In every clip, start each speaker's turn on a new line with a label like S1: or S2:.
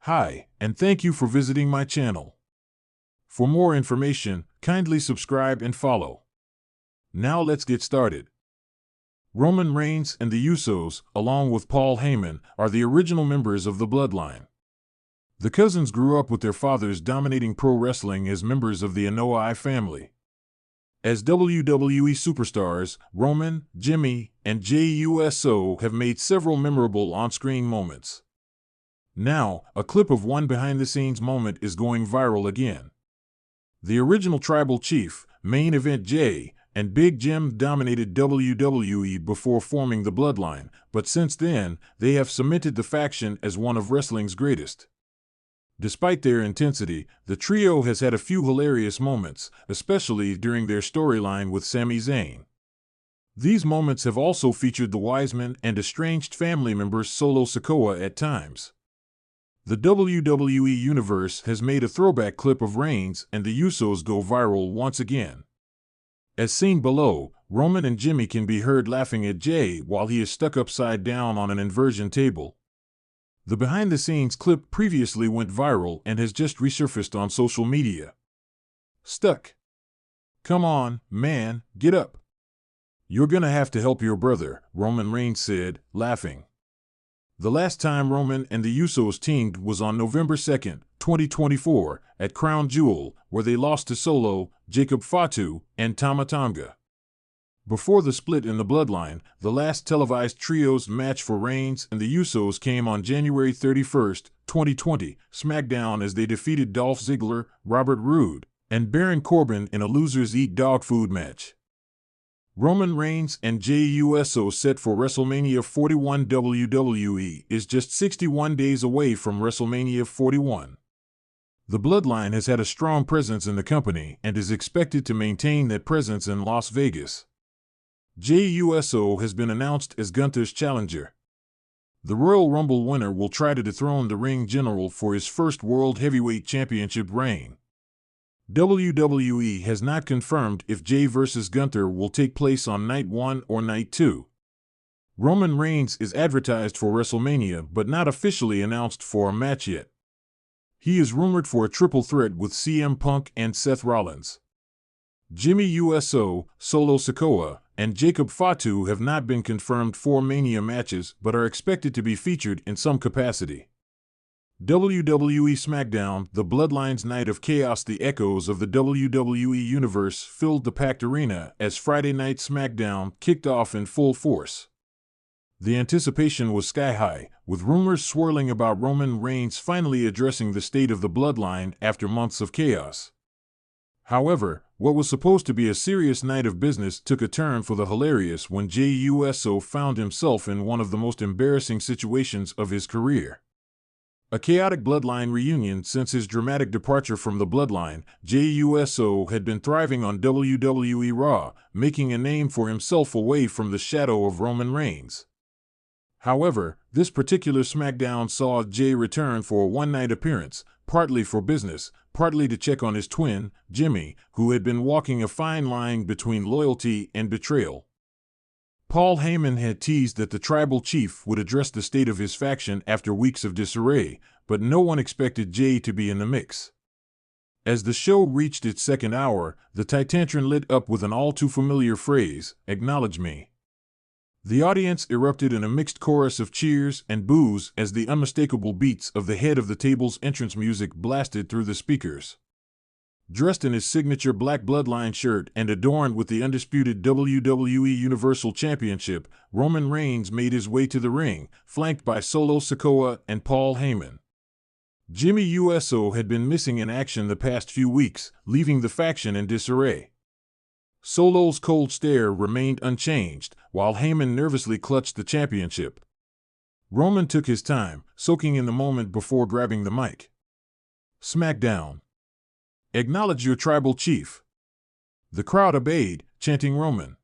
S1: Hi, and thank you for visiting my channel. For more information, kindly subscribe and follow. Now let's get started. Roman Reigns and the Usos, along with Paul Heyman, are the original members of the Bloodline. The cousins grew up with their fathers dominating pro wrestling as members of the Anoa'i family. As WWE superstars, Roman, Jimmy, and Jey Uso have made several memorable on-screen moments. Now, a clip of one behind-the-scenes moment is going viral again. The original Tribal Chief, Main Event Jey, and Big Jim dominated WWE before forming the Bloodline, but since then, they have cemented the faction as one of wrestling's greatest. Despite their intensity, the trio has had a few hilarious moments, especially during their storyline with Sami Zayn. These moments have also featured the Wiseman and estranged family member Solo Sikoa at times. The WWE Universe has made a throwback clip of Reigns and the Usos go viral once again. As seen below, Roman and Jimmy can be heard laughing at Jey while he is stuck upside down on an inversion table. The behind-the-scenes clip previously went viral and has just resurfaced on social media. Stuck. Come on, man, get up. You're gonna have to help your brother, Roman Reigns said, laughing. The last time Roman and the Usos teamed was on November 2, 2024, at Crown Jewel, where they lost to Solo, Jacob Fatu, and Tama Tonga. Before the split in the Bloodline, the last televised trios match for Reigns and the Usos came on January 31, 2020, SmackDown, as they defeated Dolph Ziggler, Robert Roode, and Baron Corbin in a losers eat dog food match. Roman Reigns and Jey Uso set for WrestleMania 41. WWE is just 61 days away from WrestleMania 41. The Bloodline has had a strong presence in the company and is expected to maintain that presence in Las Vegas. Jey Uso has been announced as Gunther's challenger. The Royal Rumble winner will try to dethrone the ring general for his first World Heavyweight Championship reign. WWE has not confirmed if Jey vs. Gunther will take place on Night 1 or Night 2. Roman Reigns is advertised for WrestleMania but not officially announced for a match yet. He is rumored for a triple threat with CM Punk and Seth Rollins. Jimmy Uso, Solo Sikoa, and Jacob Fatu have not been confirmed for Mania matches but are expected to be featured in some capacity. WWE SmackDown, the Bloodline's Night of Chaos. The echoes of the WWE Universe filled the packed arena as Friday Night SmackDown kicked off in full force. The anticipation was sky-high, with rumors swirling about Roman Reigns finally addressing the state of the Bloodline after months of chaos. However, what was supposed to be a serious night of business took a turn for the hilarious when Jey Uso found himself in one of the most embarrassing situations of his career. A chaotic Bloodline reunion. Since his dramatic departure from the Bloodline, Jey Uso had been thriving on WWE Raw, making a name for himself away from the shadow of Roman Reigns. However, this particular SmackDown saw Jey return for a one-night appearance, partly for business, partly to check on his twin, Jimmy, who had been walking a fine line between loyalty and betrayal. Paul Heyman had teased that the Tribal Chief would address the state of his faction after weeks of disarray, but no one expected Jey to be in the mix. As the show reached its second hour, the Titantron lit up with an all-too-familiar phrase, "Acknowledge me." The audience erupted in a mixed chorus of cheers and boos as the unmistakable beats of the head of the table's entrance music blasted through the speakers. Dressed in his signature black Bloodline shirt and adorned with the undisputed WWE Universal Championship, Roman Reigns made his way to the ring, flanked by Solo Sikoa and Paul Heyman. Jimmy Uso had been missing in action the past few weeks, leaving the faction in disarray. Solo's cold stare remained unchanged, while Heyman nervously clutched the championship. Roman took his time, soaking in the moment before grabbing the mic. SmackDown. Acknowledge your Tribal Chief. The crowd obeyed, chanting Roman.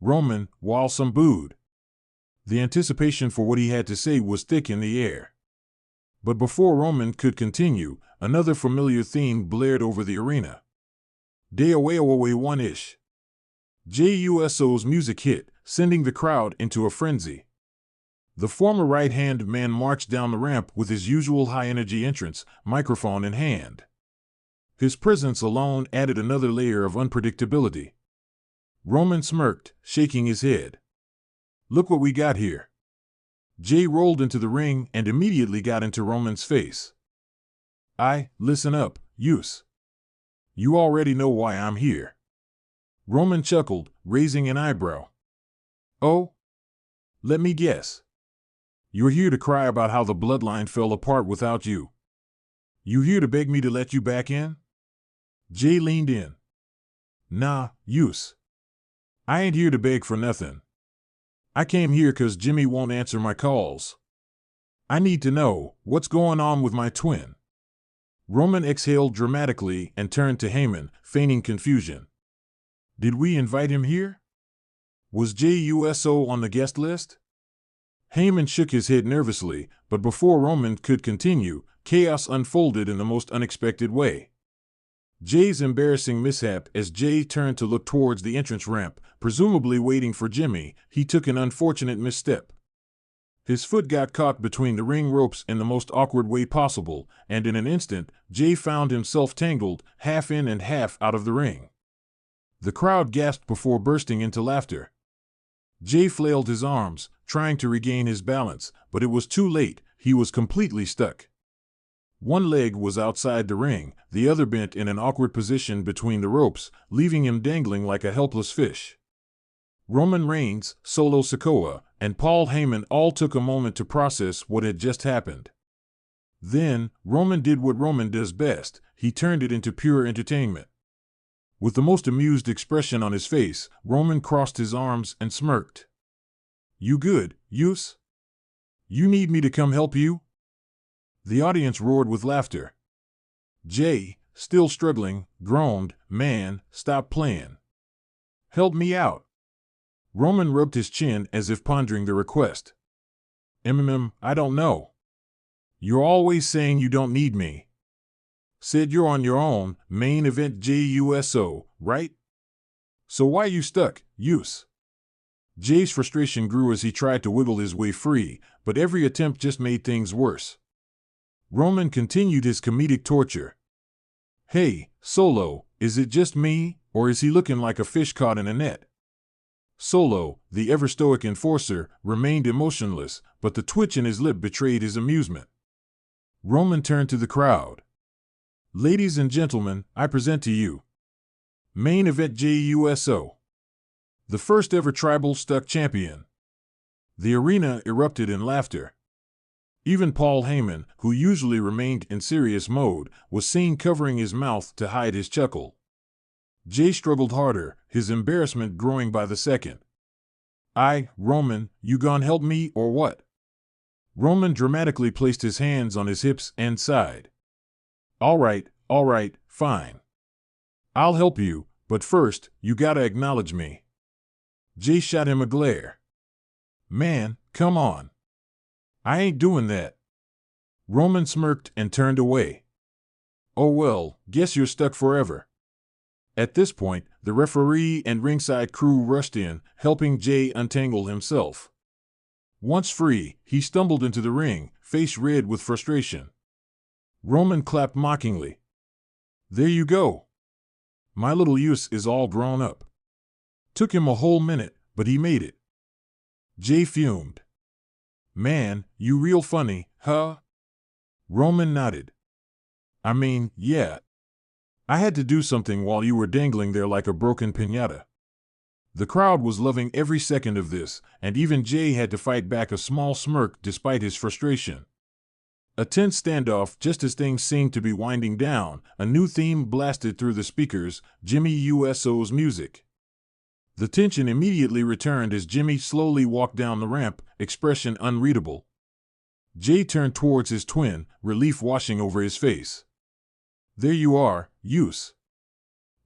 S1: Roman, while some booed. The anticipation for what he had to say was thick in the air. But before Roman could continue, another familiar theme blared over the arena. Day-away one-ish. Jey Uso's music hit, sending the crowd into a frenzy. The former right-hand man marched down the ramp with his usual high-energy entrance, microphone in hand. His presence alone added another layer of unpredictability. Roman smirked, shaking his head. "Look what we got here." Jey rolled into the ring and immediately got into Roman's face. Listen up, Uso. You already know why I'm here." Roman chuckled, raising an eyebrow. "Oh? Let me guess. You're here to cry about how the bloodline fell apart without you. You here to beg me to let you back in?" Jey leaned in. "Nah, Uso. I ain't here to beg for nothing. I came here 'cause Jimmy won't answer my calls. I need to know what's going on with my twin." Roman exhaled dramatically and turned to Heyman, feigning confusion. "Did we invite him here? Was Jey Uso on the guest list?" Heyman shook his head nervously, but before Roman could continue, chaos unfolded in the most unexpected way. Jey's embarrassing mishap. As Jey turned to look towards the entrance ramp, presumably waiting for Jimmy, he took an unfortunate misstep. His foot got caught between the ring ropes in the most awkward way possible, and in an instant, Jey found himself tangled, half in and half out of the ring. The crowd gasped before bursting into laughter. Jey flailed his arms, trying to regain his balance, but it was too late. He was completely stuck. One leg was outside the ring, the other bent in an awkward position between the ropes, leaving him dangling like a helpless fish. Roman Reigns, Solo Sikoa, and Paul Heyman all took a moment to process what had just happened. Then, Roman did what Roman does best. He turned it into pure entertainment. With the most amused expression on his face, Roman crossed his arms and smirked. "You good, Uso? You need me to come help you?" The audience roared with laughter. Jey, still struggling, groaned, "Man, stop playing. Help me out." Roman rubbed his chin as if pondering the request. I don't know. You're always saying you don't need me. Said you're on your own, main event Jey Uso, right? So why you stuck, Uso?" Jey's frustration grew as he tried to wiggle his way free, but every attempt just made things worse. Roman continued his comedic torture. "Hey, Solo, is it just me, or is he looking like a fish caught in a net?" Solo, the ever-stoic enforcer, remained emotionless, but the twitch in his lip betrayed his amusement. Roman turned to the crowd. "Ladies and gentlemen, I present to you main event Jey Uso, the first ever tribal stuck champion." The arena erupted in laughter. Even Paul Heyman, who usually remained in serious mode, was seen covering his mouth to hide his chuckle. Jey struggled harder, his embarrassment growing by the second. Roman, you gon' help me or what?" Roman dramatically placed his hands on his hips and sighed. All right, fine. I'll help you, but first, you gotta acknowledge me." Jey shot him a glare. "Man, come on. I ain't doing that." Roman smirked and turned away. "Oh well, guess you're stuck forever." At this point, the referee and ringside crew rushed in, helping Jey untangle himself. Once free, he stumbled into the ring, face red with frustration. Roman clapped mockingly. "There you go. My little Uso is all grown up." Took him a whole minute, but he made it. Jey fumed. "Man, you real funny, huh?" Roman nodded. Yeah. I had to do something while you were dangling there like a broken piñata." The crowd was loving every second of this, and even Jey had to fight back a small smirk despite his frustration. A tense standoff. Just as things seemed to be winding down, a new theme blasted through the speakers, Jimmy Uso's music. The tension immediately returned as Jimmy slowly walked down the ramp, expression unreadable. Jey turned towards his twin, relief washing over his face. "There you are, Uso.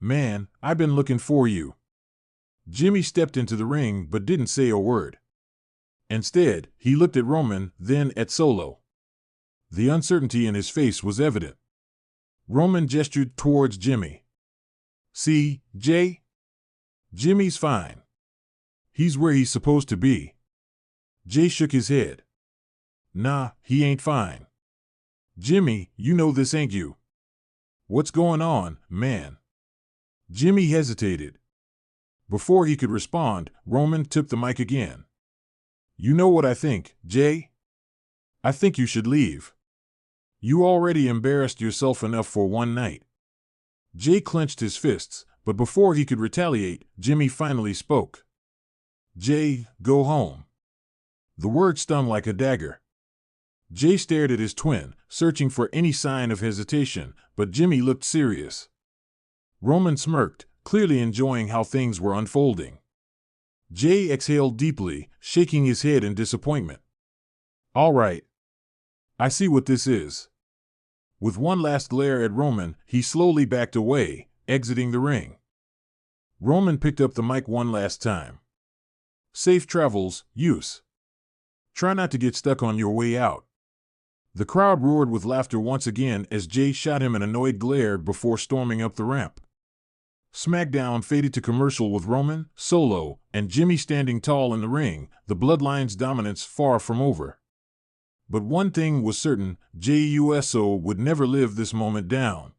S1: Man, I've been looking for you." Jimmy stepped into the ring but didn't say a word. Instead, he looked at Roman, then at Solo. The uncertainty in his face was evident. Roman gestured towards Jimmy. "See, Jey? Jimmy's fine. He's where he's supposed to be." Jey shook his head. Nah, he ain't fine. Jimmy, you know this, ain't you? What's going on, man? Jimmy hesitated. Before he could respond, Roman took the mic again. You know what I think, Jey? I think you should leave. You already embarrassed yourself enough for one night. Jey clenched his fists, but before he could retaliate, Jimmy finally spoke. Jey, go home. The word stung like a dagger. Jey stared at his twin, searching for any sign of hesitation, but Jimmy looked serious. Roman smirked, clearly enjoying how things were unfolding. Jey exhaled deeply, shaking his head in disappointment. All right. I see what this is. With one last glare at Roman, he slowly backed away, exiting the ring. Roman picked up the mic one last time. Safe travels, Uso. Try not to get stuck on your way out. The crowd roared with laughter once again as Jey shot him an annoyed glare before storming up the ramp. SmackDown faded to commercial with Roman, Solo, and Jimmy standing tall in the ring, the Bloodline's dominance far from over. But one thing was certain, Jey Uso would never live this moment down.